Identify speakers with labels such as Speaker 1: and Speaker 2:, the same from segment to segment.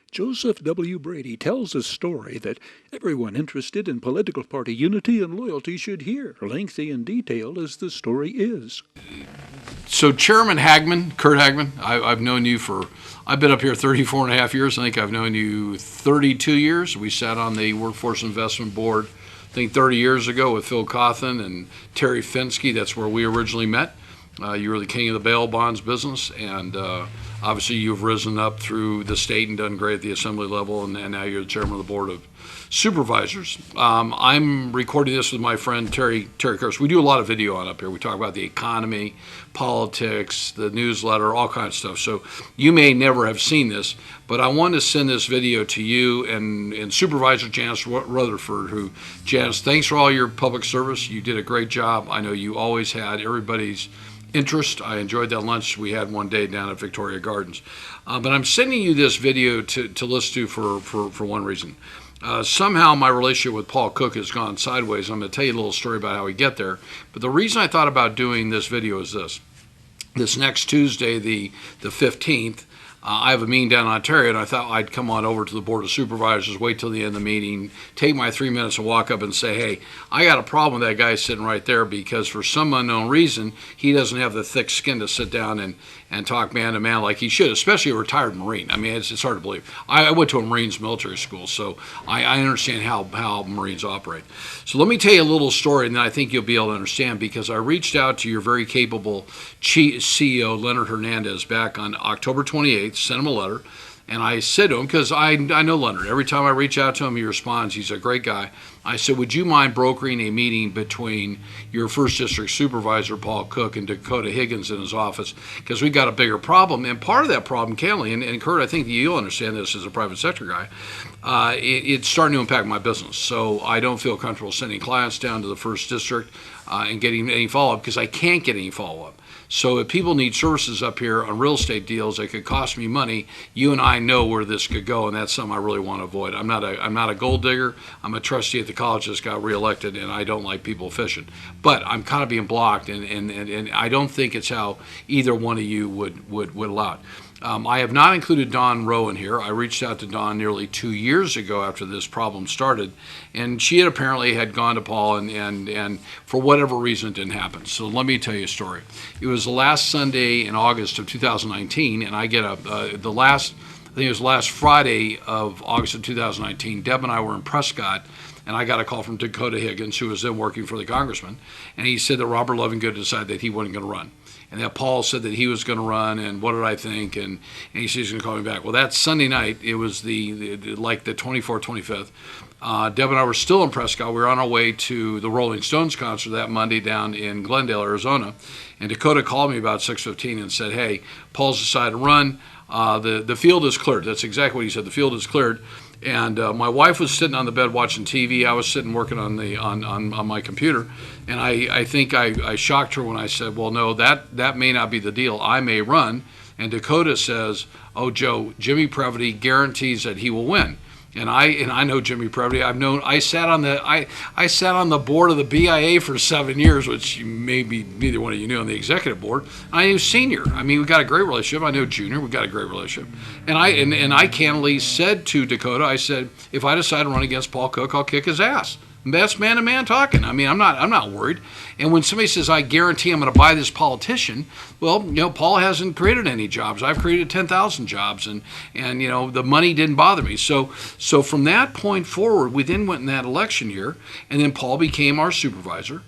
Speaker 1: Joseph W. Brady tells a story that everyone interested in political party unity and loyalty should hear, lengthy and detailed as the story is.
Speaker 2: So Chairman Hagman, Kurt Hagman, I've known you I've been up here 34 and a half years. I think I've known you 32 years. We sat on the Workforce Investment Board, I think 30 years ago with Phil Cawthon and Terry Finsky. That's where we originally met. You were the king of the bail bonds business, and obviously you've risen up through the state and done great at the assembly level, and now you're the chairman of the board of supervisors. I'm recording this with my friend Terry Kurtz. We do a lot of video on up here. We talk about the economy, politics, the newsletter, all kinds of stuff. So you may never have seen this, but I wanted to send this video to you and Supervisor Janice Rutherford, who, Janice, thanks for all your public service. You did a great job. I know you always had everybody's interest. I enjoyed that lunch we had one day down at Victoria Gardens. But I'm sending you this video to listen to for one reason. Somehow my relationship with Paul Cook has gone sideways. I'm going to tell you a little story about how we get there. But the reason I thought about doing this video is this. This next Tuesday, the 15th, I have a meeting down in Ontario, and I thought I'd come on over to the Board of Supervisors, wait till the end of the meeting, take my 3 minutes and walk up and say, hey, I got a problem with that guy sitting right there because for some unknown reason, he doesn't have the thick skin to sit down and talk man to man like he should, especially a retired Marine. I mean, it's hard to believe. I went to a Marines military school, so I understand how Marines operate. So let me tell you a little story, and then I think you'll be able to understand, because I reached out to your very capable CEO, Leonard Hernandez, back on October 28th, sent him a letter, and I said to him, because I know Leonard, every time I reach out to him, he responds. He's a great guy. I said, would you mind brokering a meeting between your first district supervisor, Paul Cook, and Dakota Higgins in his office, because we've got a bigger problem. And part of that problem, candidly, and Kurt, I think you'll understand this as a private sector guy, it's starting to impact my business. So I don't feel comfortable sending clients down to the first district and getting any follow-up, because I can't get any follow-up. So if people need services up here on real estate deals that could cost me money, you and I know where this could go, and that's something I really want to avoid. I'm not a gold digger. I'm a trustee at the college that got reelected, and I don't like people fishing. But I'm kind of being blocked, and I don't think it's how either one of you would allow it. I have not included Dawn Rowe in here. I reached out to Dawn nearly 2 years ago after this problem started, and she apparently had gone to Paul, and for whatever reason it didn't happen. So let me tell you a story. It was the last Sunday in August of 2019, and I get I think it was the last Friday of August of 2019. Deb and I were in Prescott, and I got a call from Dakota Higgins, who was then working for the congressman, and he said that Robert Lovingood decided that he wasn't going to run. And that Paul said that he was going to run, and what did I think? And he said he's going to call me back. Well, that Sunday night, it was the 24th, 25th. Deb and I were still in Prescott. We were on our way to the Rolling Stones concert that Monday down in Glendale, Arizona. And Dakota called me about 6:15 and said, hey, Paul's decided to run. The field is cleared. That's exactly what he said. The field is cleared. And my wife was sitting on the bed watching TV. I was sitting working on my computer. And I think I shocked her when I said, well, no, that may not be the deal. I may run. And Dakota says, oh, Joe, Jimmy Previty guarantees that he will win. And I know Jimmy Previty. I sat on the board of the BIA for 7 years, which maybe neither one of you knew, on the executive board. I knew Senior. I mean, we got a great relationship. I know Junior. We got a great relationship. And I candidly said to Dakota, I said, if I decide to run against Paul Cook, I'll kick his ass. That's man-to-man talking. I mean, I'm not worried. And when somebody says, I guarantee I'm going to buy this politician, well, Paul hasn't created any jobs. I've created 10,000 jobs, and the money didn't bother me. So from that point forward, we then went in that election year, and then Paul became our supervisor.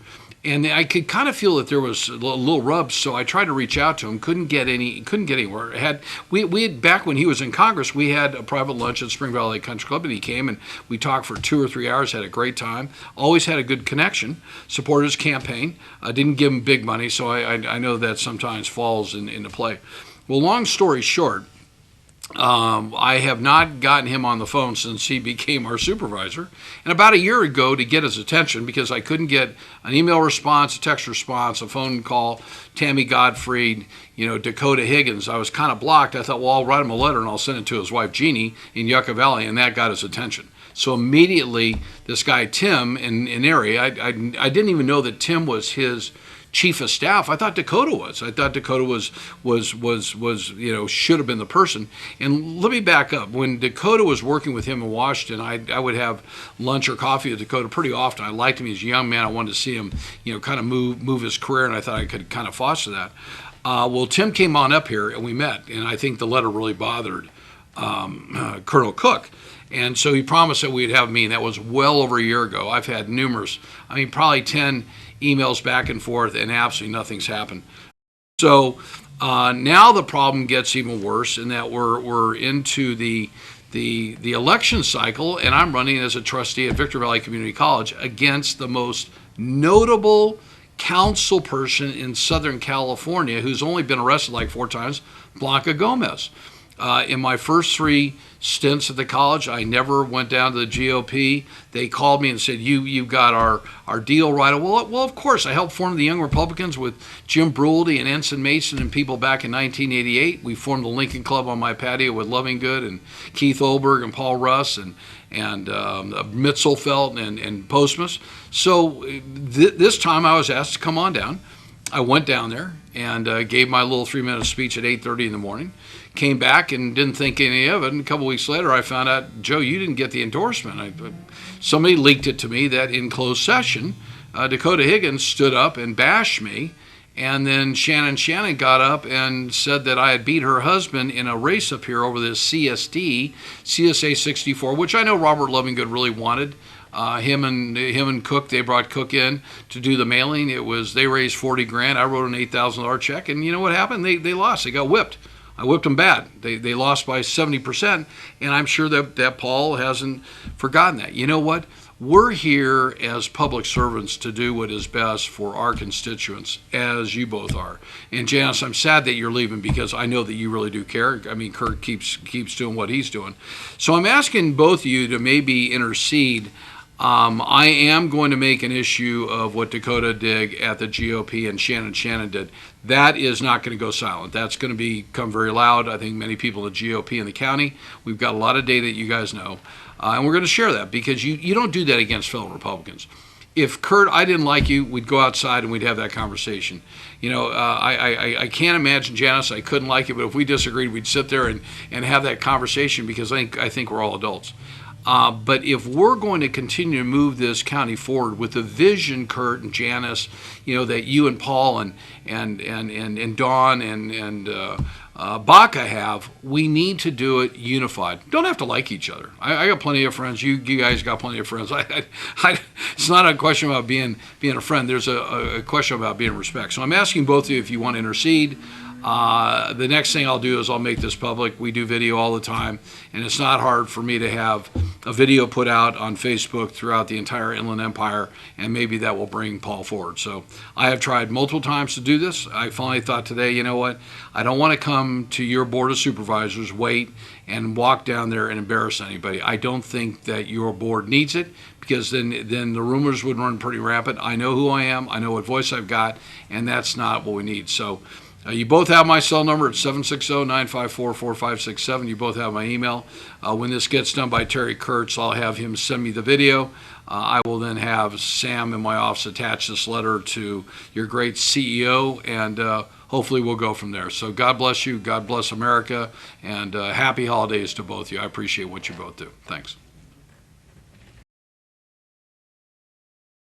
Speaker 2: And I could kind of feel that there was a little rub, so I tried to reach out to him. Couldn't get anywhere. We had back when he was in Congress, we had a private lunch at Spring Valley Country Club, and he came and we talked for 2 or 3 hours. Had a great time. Always had a good connection. Supported his campaign. I didn't give him big money, so I know that sometimes falls into play. Well, long story short, I have not gotten him on the phone since he became our supervisor. And about a year ago, to get his attention, because I couldn't get an email response, a text response, a phone call, Tammy Godfrey, Dakota Higgins, I was kind of blocked. I thought, well, I'll write him a letter and I'll send it to his wife, Jeannie, in Yucca Valley, and that got his attention. So immediately, this guy, Tim, in area, I didn't even know that Tim was his chief of staff. I thought Dakota was. I thought Dakota was should have been the person. And let me back up. When Dakota was working with him in Washington, I would have lunch or coffee with Dakota pretty often. I liked him. He's a young man. I wanted to see him, kind of move his career, and I thought I could kind of foster that. Well, Tim came on up here, and we met, and I think the letter really bothered Colonel Cook. And so he promised that we'd have a meeting. That was well over a year ago. I've had numerous, probably 10 emails back and forth, and absolutely nothing's happened. So now the problem gets even worse in that we're into the election cycle, and I'm running as a trustee at Victor Valley Community College against the most notable council person in Southern California who's only been arrested like 4 times, Blanca Gomez. In my first 3 stints at the college, I never went down to the GOP. They called me and said, "You got our deal right." Well, of course, I helped form the Young Republicans with Jim Brady and Ensign Mason and people back in 1988. We formed the Lincoln Club on my patio with Lovingood and Keith Olberg and Paul Russ and Mitzelfelt and Postmus. So this time I was asked to come on down. I went down there and gave my little 3-minute speech at 8:30 in the morning. Came back and didn't think any of it. And a couple weeks later, I found out, Joe, you didn't get the endorsement. Somebody leaked it to me that in closed session, Dakota Higgins stood up and bashed me. And then Shannon got up and said that I had beat her husband in a race up here over this CSA 64, which I know Robert Lovingood really wanted. Him and Cook, they brought Cook in to do the mailing. They raised $40,000. I wrote an $8,000 check, and you know what happened? They lost. They got whipped. I whipped them bad. They lost by 70%, and I'm sure that Paul hasn't forgotten that. You know what? We're here as public servants to do what is best for our constituents, as you both are. And Janice, I'm sad that you're leaving because I know that you really do care. Kurt keeps doing what he's doing. So I'm asking both of you to maybe intercede. I am going to make an issue of what Dakota did at the GOP and Shannon did. That is not going to go silent. That's going to become very loud. I think many people in the GOP in the county, we've got a lot of data that you guys know. And we're going to share that because you don't do that against fellow Republicans. If Kurt, I didn't like you, we'd go outside and we'd have that conversation. I can't imagine, Janice, I couldn't like you, but if we disagreed, we'd sit there and have that conversation because I think we're all adults. But if we're going to continue to move this county forward with the vision, Kurt and Janice, that you and Paul and Dawn and Baca have, we need to do it unified. Don't have to like each other. I got plenty of friends. You guys got plenty of friends. It's not a question about being a friend. There's a question about being respect. So I'm asking both of you if you want to intercede. The next thing I'll do is I'll make this public. We do video all the time, and it's not hard for me to have a video put out on Facebook throughout the entire Inland Empire, and maybe that will bring Paul forward. So I have tried multiple times to do this. I finally thought today, you know what? I don't want to come to your Board of Supervisors, wait, and walk down there and embarrass anybody. I don't think that your board needs it because then the rumors would run pretty rampant. I know who I am. I know what voice I've got, and that's not what we need. So you both have my cell number. It's 760-954-4567. You both have my email. When this gets done by Terry Kurtz, I'll have him send me the video. I will then have Sam in my office attach this letter to your great CEO, and hopefully we'll go from there. So God bless you. God bless America, and happy holidays to both of you. I appreciate what you both do. Thanks.